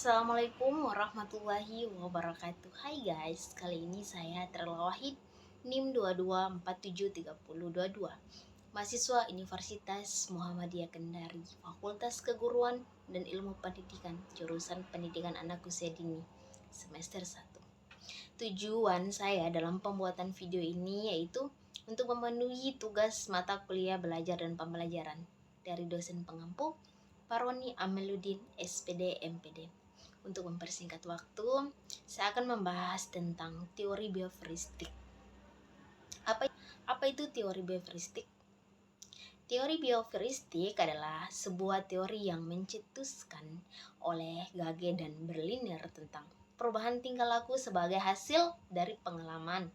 Assalamualaikum warahmatullahi wabarakatuh. Hai guys, kali ini saya Terla Wahid, NIM 22473022, mahasiswa Universitas Muhammadiyah Kendari, Fakultas Keguruan dan Ilmu Pendidikan, jurusan Pendidikan Anak Usia Dini, semester 1. Tujuan saya dalam pembuatan video ini yaitu untuk memenuhi tugas mata kuliah belajar dan pembelajaran dari dosen pengampu Paroni Ameluddin SPD MPD. Untuk mempersingkat waktu, saya akan membahas tentang teori bioheuristik. Apa itu teori bioheuristik? Teori bioheuristik adalah sebuah teori yang mencetuskan oleh Gage dan Berliner tentang perubahan tingkah laku sebagai hasil dari pengalaman.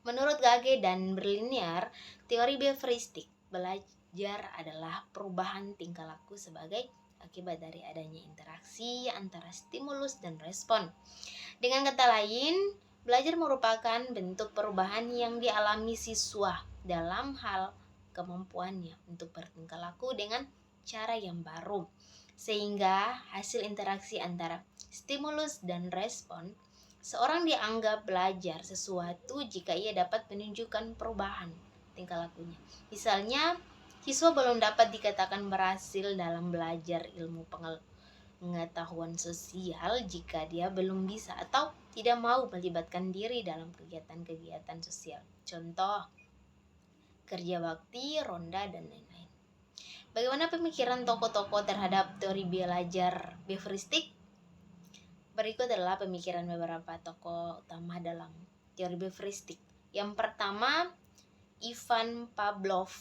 Menurut Gage dan Berliner, teori bioheuristik belajar adalah perubahan tingkah laku sebagai akibat dari adanya interaksi antara stimulus dan respon. Dengan kata lain, belajar merupakan bentuk perubahan yang dialami siswa dalam hal kemampuannya untuk bertingkah laku dengan cara yang baru. Sehingga hasil interaksi antara stimulus dan respon, seorang dianggap belajar sesuatu jika ia dapat menunjukkan perubahan tingkah lakunya. Misalnya, siswa belum dapat dikatakan berhasil dalam belajar ilmu pengetahuan sosial jika dia belum bisa atau tidak mau melibatkan diri dalam kegiatan-kegiatan sosial. Contoh, kerja bakti, ronda, dan lain-lain. Bagaimana pemikiran tokoh-tokoh terhadap teori belajar bioheuristik? Berikut adalah pemikiran beberapa tokoh utama dalam teori bioheuristik. Yang pertama, Ivan Pavlov.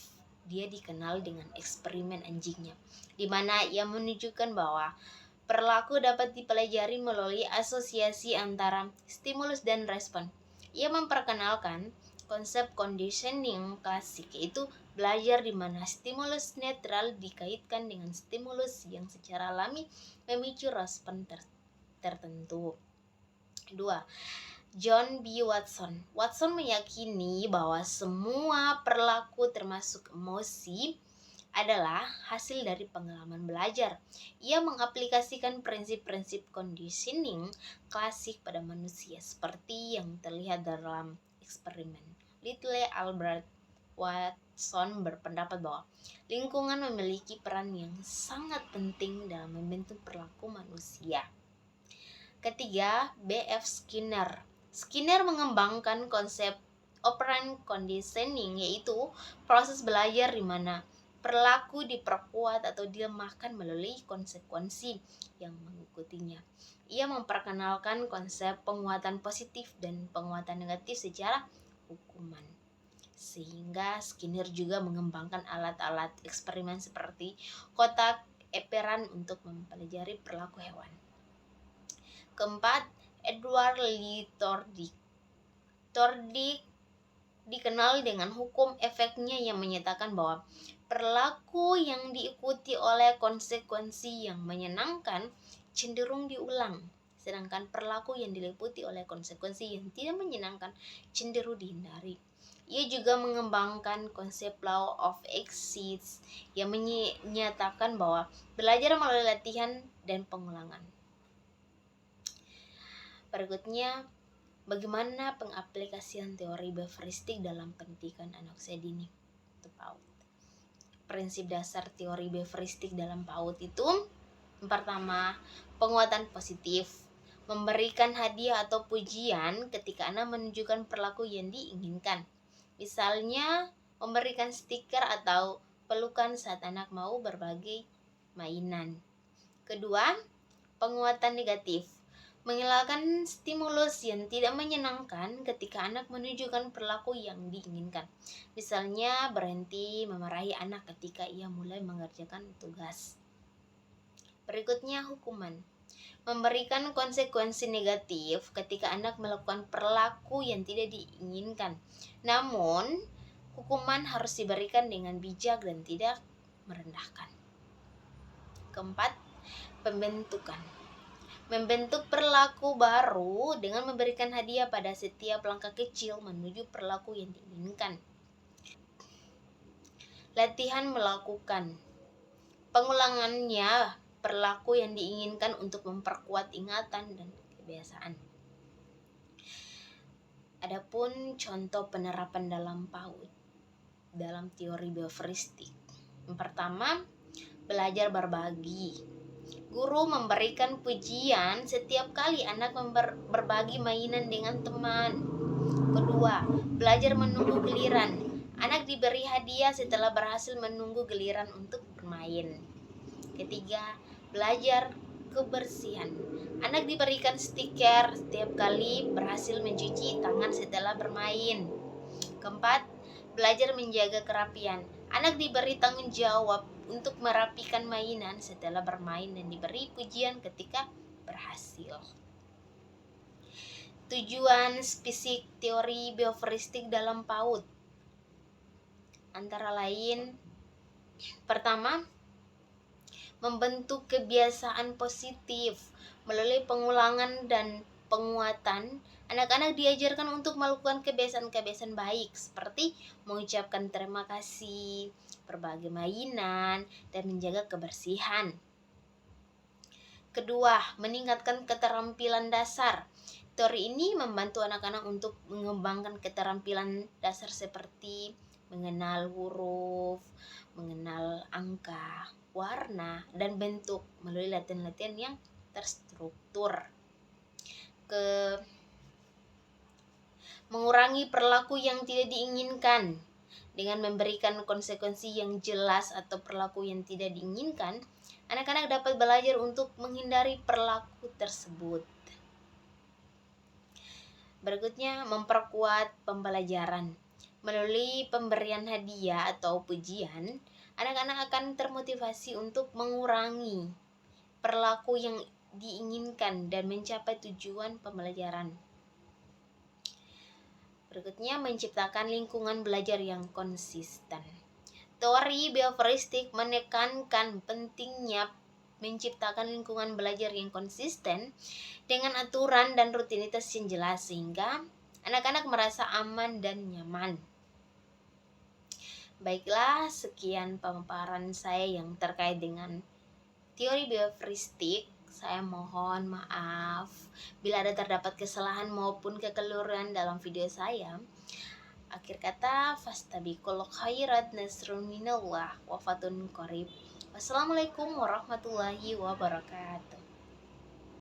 Dia dikenal dengan eksperimen anjingnya, di mana ia menunjukkan bahwa perilaku dapat dipelajari melalui asosiasi antara stimulus dan respon. Ia memperkenalkan konsep conditioning klasik, yaitu belajar di mana stimulus netral dikaitkan dengan stimulus yang secara alami memicu respon tertentu. Kedua, John B. Watson. Watson meyakini bahwa semua perilaku termasuk emosi adalah hasil dari pengalaman belajar. Ia mengaplikasikan prinsip-prinsip conditioning klasik pada manusia seperti yang terlihat dalam eksperimen. Little Albert Watson berpendapat bahwa lingkungan memiliki peran yang sangat penting dalam membentuk perilaku manusia. Ketiga, B.F. Skinner. Skinner mengembangkan konsep operant conditioning, yaitu proses belajar di mana perilaku diperkuat atau dilemahkan melalui konsekuensi yang mengikutinya. Ia memperkenalkan konsep penguatan positif dan penguatan negatif secara hukuman. Sehingga Skinner juga mengembangkan alat-alat eksperimen seperti kotak Eperan untuk mempelajari perilaku hewan. Keempat, Edward Lee Thorndike. Thorndike dikenal dengan hukum efeknya yang menyatakan bahwa perilaku yang diikuti oleh konsekuensi yang menyenangkan cenderung diulang, sedangkan perilaku yang diliputi oleh konsekuensi yang tidak menyenangkan cenderung dihindari. Ia juga mengembangkan konsep law of exits yang menyatakan bahwa belajar melalui latihan dan pengulangan. Berikutnya, bagaimana pengaplikasian teori bioheuristik dalam pendidikan anak usia dini atau PAUD. Prinsip dasar teori bioheuristik dalam PAUD itu, yang pertama, penguatan positif. Memberikan hadiah atau pujian ketika anak menunjukkan perilaku yang diinginkan. Misalnya, memberikan stiker atau pelukan saat anak mau berbagi mainan. Kedua, penguatan negatif. Menghilangkan stimulus yang tidak menyenangkan ketika anak menunjukkan perilaku yang diinginkan. Misalnya berhenti memarahi anak ketika ia mulai mengerjakan tugas. Berikutnya, hukuman. Memberikan konsekuensi negatif ketika anak melakukan perilaku yang tidak diinginkan. Namun, hukuman harus diberikan dengan bijak dan tidak merendahkan. Keempat, pembentukan. Membentuk perilaku baru dengan memberikan hadiah pada setiap langkah kecil menuju perilaku yang diinginkan. Latihan melakukan. Pengulangannya perilaku yang diinginkan untuk memperkuat ingatan dan kebiasaan. Adapun contoh penerapan dalam PAUD dalam teori bioeuristik. Yang pertama, belajar berbagi. Guru memberikan pujian setiap kali anak berbagi mainan dengan teman. Kedua, belajar menunggu giliran. Anak diberi hadiah setelah berhasil menunggu giliran untuk bermain. Ketiga, belajar kebersihan. Anak diberikan stiker setiap kali berhasil mencuci tangan setelah bermain. Keempat, belajar menjaga kerapian. Anak diberi tanggung jawab untuk merapikan mainan setelah bermain dan diberi pujian ketika berhasil. Tujuan spesifik teori bioeuristik dalam PAUD antara lain, pertama, membentuk kebiasaan positif. Melalui pengulangan dan penguatan, anak-anak diajarkan untuk melakukan kebiasaan-kebiasaan baik seperti mengucapkan terima kasih, berbagi mainan, dan menjaga kebersihan. Kedua, meningkatkan keterampilan dasar. Teori ini membantu anak-anak untuk mengembangkan keterampilan dasar seperti mengenal huruf, mengenal angka, warna, dan bentuk melalui latihan-latihan yang terstruktur. Mengurangi perilaku yang tidak diinginkan. Dengan memberikan konsekuensi yang jelas atau perilaku yang tidak diinginkan, anak-anak dapat belajar untuk menghindari perilaku tersebut. Berikutnya, memperkuat pembelajaran. Melalui pemberian hadiah atau pujian, anak-anak akan termotivasi untuk mengurangi perilaku yang diinginkan dan mencapai tujuan pembelajaran. Berikutnya, menciptakan lingkungan belajar yang konsisten. Teori bioeuristik menekankan pentingnya menciptakan lingkungan belajar yang konsisten dengan aturan dan rutinitas yang jelas sehingga anak-anak merasa aman dan nyaman. Baiklah, sekian pemaparan saya yang terkait dengan teori bioeuristik. Saya mohon maaf bila ada terdapat kesalahan maupun kekeliruan dalam video saya. Akhir kata, fastabiqul khairat, nasrun minallah wa fatun qarib. Wassalamualaikum warahmatullahi wabarakatuh.